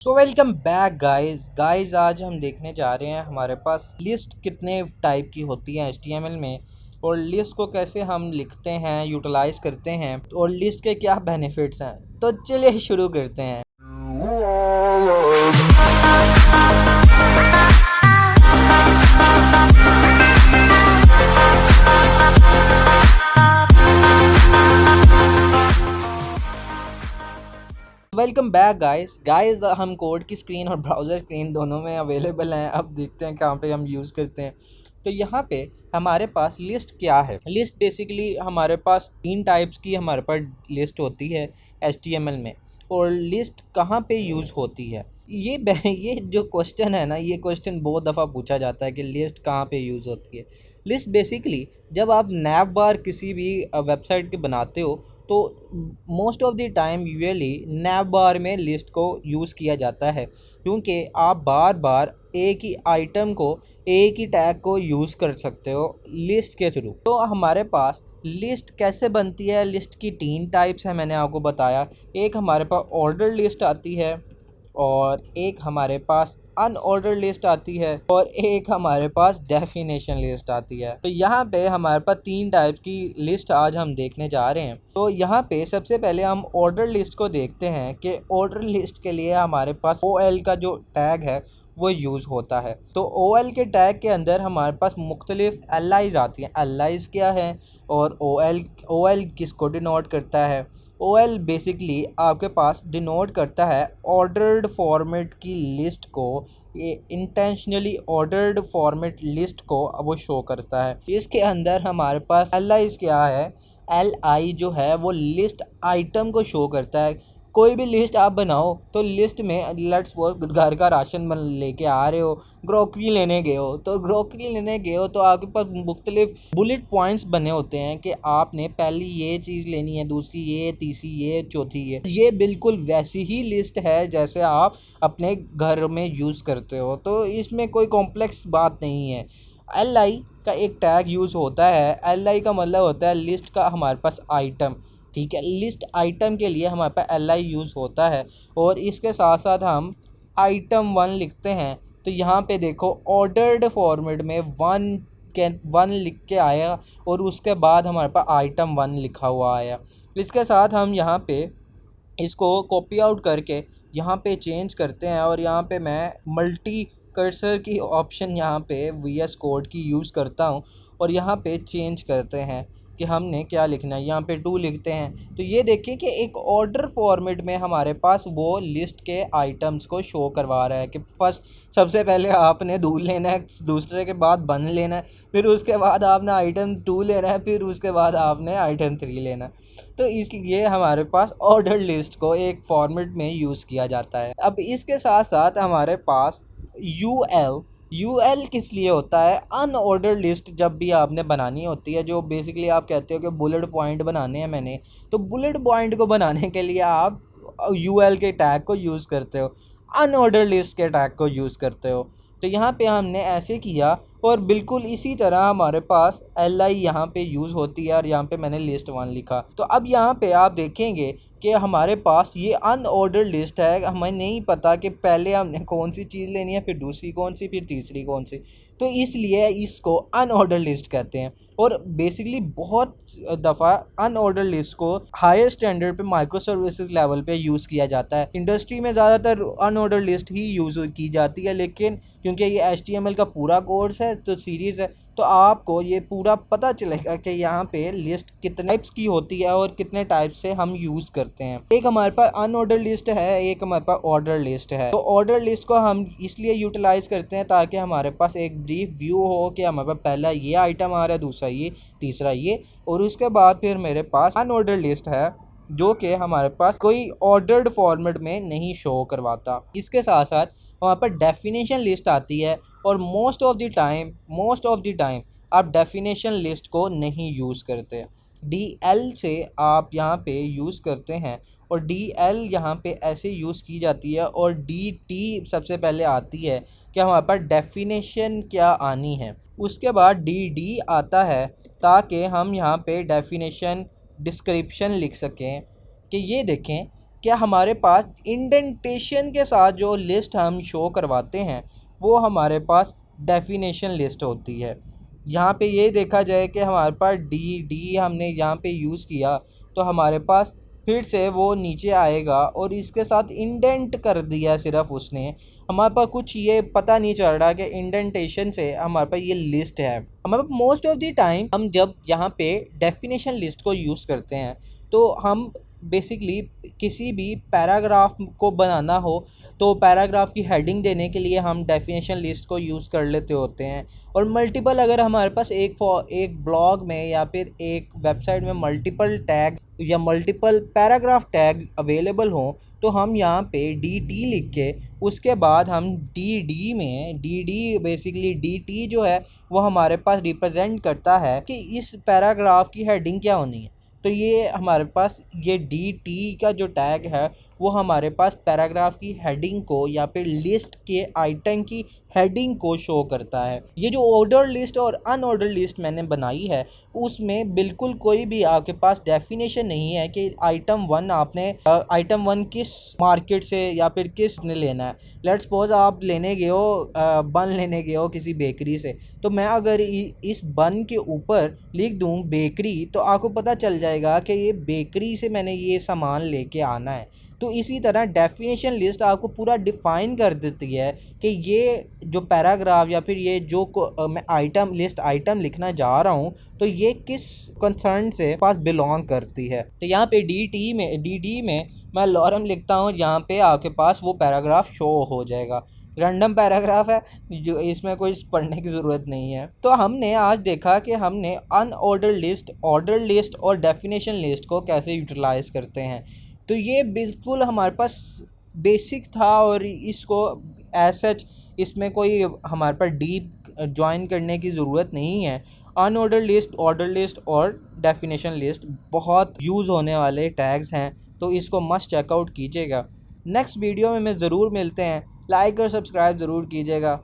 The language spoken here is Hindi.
सो वेलकम बैक गाइस आज हम देखने जा रहे हैं हमारे पास लिस्ट कितने टाइप की होती है HTML में और लिस्ट को कैसे हम लिखते हैं यूटिलाइज करते हैं और लिस्ट के क्या बेनिफिट्स हैं। तो चलिए शुरू करते हैं। वेलकम बैक गाइस हम कोड की स्क्रीन और ब्राउज़र स्क्रीन दोनों में अवेलेबल हैं। अब देखते हैं कहाँ पे हम यूज़ करते हैं। तो यहाँ पे हमारे पास लिस्ट क्या है। लिस्ट बेसिकली हमारे पास तीन टाइप्स की हमारे पास लिस्ट होती है HTML में। और लिस्ट कहाँ पे यूज़ होती है ये जो क्वेश्चन है ना, ये क्वेश्चन बहुत दफ़ा पूछा जाता है कि लिस्ट कहाँ पे यूज़ होती है। लिस्ट बेसिकली जब आप नैव बार किसी भी वेबसाइट के बनाते हो तो most of the time usually nav bar में लिस्ट को यूज़ किया जाता है, क्योंकि आप बार बार एक ही आइटम को एक ही टैग को यूज़ कर सकते हो लिस्ट के थ्रू। तो हमारे पास लिस्ट कैसे बनती है, लिस्ट की तीन टाइप्स है मैंने आपको बताया। एक हमारे पास ऑर्डर लिस्ट आती है और एक हमारे पास अनऑर्डर लिस्ट आती है और एक हमारे पास डेफिनेशन लिस्ट आती है। तो यहाँ पे हमारे पास तीन टाइप की लिस्ट आज हम देखने जा रहे हैं। तो यहाँ पे सबसे पहले हम ऑर्डर लिस्ट को देखते हैं कि ऑर्डर लिस्ट के लिए हमारे पास OL का जो टैग है वो यूज़ होता है। तो OL के टैग के अंदर हमारे पास मुख्तलिफ एलाइज आती हैं। एलाइज क्या है और OL किसको डिनोट करता है। OL बेसिकली आपके पास डिनोट करता है ऑर्डर्ड फॉर्मेट की लिस्ट को, ये इंटेंशनली ऑर्डर्ड फॉर्मेट लिस्ट को वो शो करता है। इसके अंदर हमारे पास LI क्या है, LI जो है वो लिस्ट आइटम को शो करता है। कोई भी लिस्ट आप बनाओ तो लिस्ट में लेट्स सपोज घर का राशन बन लेके आ रहे हो, ग्रोकरी लेने गए हो, तो ग्रोकरी लेने गए हो तो आपके पास मुख्तलिफ बुलेट पॉइंट्स बने होते हैं कि आपने पहली ये चीज़ लेनी है, दूसरी ये, तीसरी ये, चौथी ये बिल्कुल वैसी ही लिस्ट है जैसे आप अपने घर में यूज़ करते हो। तो इसमें कोई कॉम्प्लेक्स बात नहीं है। LI का एक टैग यूज़ होता है। LI का मतलब होता है लिस्ट का हमारे पास आइटम। ठीक है, लिस्ट आइटम के लिए हमारे पास LI यूज़ होता है और इसके साथ साथ हम आइटम 1 लिखते हैं। तो यहाँ पे देखो ऑर्डर्ड फॉर्मेट में वन लिख के आया और उसके बाद हमारे पास आइटम 1 लिखा हुआ आया। इसके साथ हम यहाँ पे इसको कॉपी आउट करके यहाँ पे चेंज करते हैं और यहाँ पे मैं मल्टी कर्सर की ऑप्शन यहाँ पे VS कोड की यूज़ करता हूँ और यहाँ पे चेंज करते हैं कि हमने क्या लिखना है। यहाँ पे 2 लिखते हैं तो ये देखिए कि एक ऑर्डर फॉर्मेट में हमारे पास वो लिस्ट के आइटम्स को शो करवा रहा है कि फर्स्ट सबसे पहले आपने दूध लेना है, दूसरे के बाद बन लेना है, फिर उसके बाद आपने आइटम 2 लेना है, फिर उसके बाद आपने आइटम 3 लेना है। तो इसलिए हमारे पास ऑर्डर लिस्ट को एक फॉर्मेट में यूज़ किया जाता है। अब इसके साथ साथ हमारे पास UL किस लिए होता है। अनऑर्डर लिस्ट जब भी आपने बनानी होती है, जो बेसिकली आप कहते हो कि बुलेट पॉइंट बनाने हैं मैंने, तो बुलेट पॉइंट को बनाने के लिए आप UL के टैग को यूज़ करते हो, अनऑर्डर लिस्ट के टैग को यूज़ करते हो। तो यहाँ पे हमने ऐसे किया और बिल्कुल इसी तरह हमारे पास LI यहाँ पे यूज़ होती है और यहाँ पे मैंने लिस्ट 1 लिखा। तो अब यहाँ पे आप देखेंगे कि हमारे पास ये अनऑर्डर लिस्ट है। हमें नहीं पता कि पहले हमने कौन सी चीज़ लेनी है, फिर दूसरी कौन सी, फिर तीसरी कौन सी। तो इसलिए इसको अनऑर्डर लिस्ट कहते हैं। और बेसिकली बहुत दफ़ा अनऑर्डर लिस्ट को हायर स्टैंडर्ड पे माइक्रो सर्विसेज लेवल पे यूज़ किया जाता है। इंडस्ट्री में ज़्यादातर अनऑर्डर लिस्ट ही यूज़ की जाती है, लेकिन क्योंकि ये HTML का पूरा कोर्स है तो सीरीज़ है, तो आपको ये पूरा पता चलेगा कि यहाँ पे लिस्ट कितने टाइप्स की होती है और कितने टाइप से हम यूज़ करते हैं। एक हमारे पास अनऑर्डर लिस्ट है, एक हमारे पास ऑर्डर लिस्ट है। तो ऑर्डर लिस्ट को हम इसलिए यूटिलाइज करते हैं ताकि हमारे पास एक ब्रीफ व्यू हो कि हमारे पास पहला ये आइटम आ रहा है, दूसरा ये, तीसरा ये, और उसके बाद फिर मेरे पास अनऑर्डर लिस्ट है जो कि हमारे पास कोई ऑर्डर्ड फॉर्मेट में नहीं शो करवाता। इसके साथ साथ हमारे पास डेफिनेशन लिस्ट आती है और मोस्ट ऑफ द टाइम आप डेफिनेशन लिस्ट को नहीं यूज़ करते। DL से आप यहाँ पे यूज़ करते हैं और DL यहाँ पे ऐसे यूज़ की जाती है और DT सबसे पहले आती है कि हमारे पास डेफिनेशन क्या आनी है। उसके बाद DD आता है ताकि हम यहाँ पे डेफिनेशन डिस्क्रिप्शन लिख सकें कि ये देखें क्या हमारे पास इंडेंटेशन के साथ जो लिस्ट हम शो करवाते हैं वो हमारे पास डेफिनेशन लिस्ट होती है। यहाँ पे ये देखा जाए कि हमारे पास डी हमने यहाँ पे यूज़ किया तो हमारे पास फिर से वो नीचे आएगा और इसके साथ इंडेंट कर दिया सिर्फ उसने, हमारे पास कुछ ये पता नहीं चल रहा कि इंडेंटेशन से हमारे पास ये लिस्ट है। हमारे पास मोस्ट ऑफ द टाइम हम जब यहाँ पे डेफिनेशन लिस्ट को यूज़ करते हैं तो हम बेसिकली किसी भी पैराग्राफ को बनाना हो तो पैराग्राफ की हेडिंग देने के लिए हम डेफिनेशन लिस्ट को यूज़ कर लेते होते हैं। और मल्टीपल अगर हमारे पास एक ब्लॉग में या फिर एक वेबसाइट में मल्टीपल टैग या मल्टीपल पैराग्राफ टैग अवेलेबल हों तो हम यहाँ पे डी लिख के उसके बाद हम डी बेसिकली डी जो है वो हमारे पास रिप्रेजेंट करता है कि इस पैराग्राफ की हेडिंग क्या होनी है। तो ये हमारे पास ये डी का जो टैग है वो हमारे पास पैराग्राफ की हेडिंग को या फिर लिस्ट के आइटम की हेडिंग को शो करता है। ये जो ऑर्डर लिस्ट और अनऑर्डर लिस्ट मैंने बनाई है उसमें बिल्कुल कोई भी आपके पास डेफिनेशन नहीं है कि आइटम 1 किस मार्केट से या फिर किस ने लेना है। लेट्स सपोज आप लेने गए हो बन लेने गए हो किसी बेकरी से, तो मैं अगर इस बन के ऊपर लिख दूं बेकरी तो आपको पता चल जाएगा कि ये बेकरी से मैंने ये सामान लेके आना है। तो इसी तरह डेफिनेशन लिस्ट आपको पूरा डिफ़ाइन कर देती है कि ये जो पैराग्राफ या फिर ये जो मैं आइटम लिखना जा रहा हूँ तो ये किस कंसर्न से पास बिलोंग करती है। तो यहाँ पे डी में मैं लॉरम लिखता हूँ, यहाँ पे आपके पास वो पैराग्राफ शो हो जाएगा। रैंडम पैराग्राफ है जो इसमें कोई पढ़ने की ज़रूरत नहीं है। तो हमने आज देखा कि हमने अनऑर्डर लिस्ट, ऑर्डर लिस्ट और डेफिनेशन लिस्ट को कैसे यूटिलाइज़ करते हैं। तो ये बिल्कुल हमारे पास बेसिक था और इसको एज सच इसमें कोई हमारे पास डीप ज्वाइन करने की ज़रूरत नहीं है। अनऑर्डर लिस्ट, ऑर्डर लिस्ट और डेफिनेशन लिस्ट बहुत यूज़ होने वाले टैग्स हैं, तो इसको मस्ट चेकआउट कीजिएगा। नेक्स्ट वीडियो में ज़रूर मिलते हैं, लाइक और सब्सक्राइब ज़रूर कीजिएगा।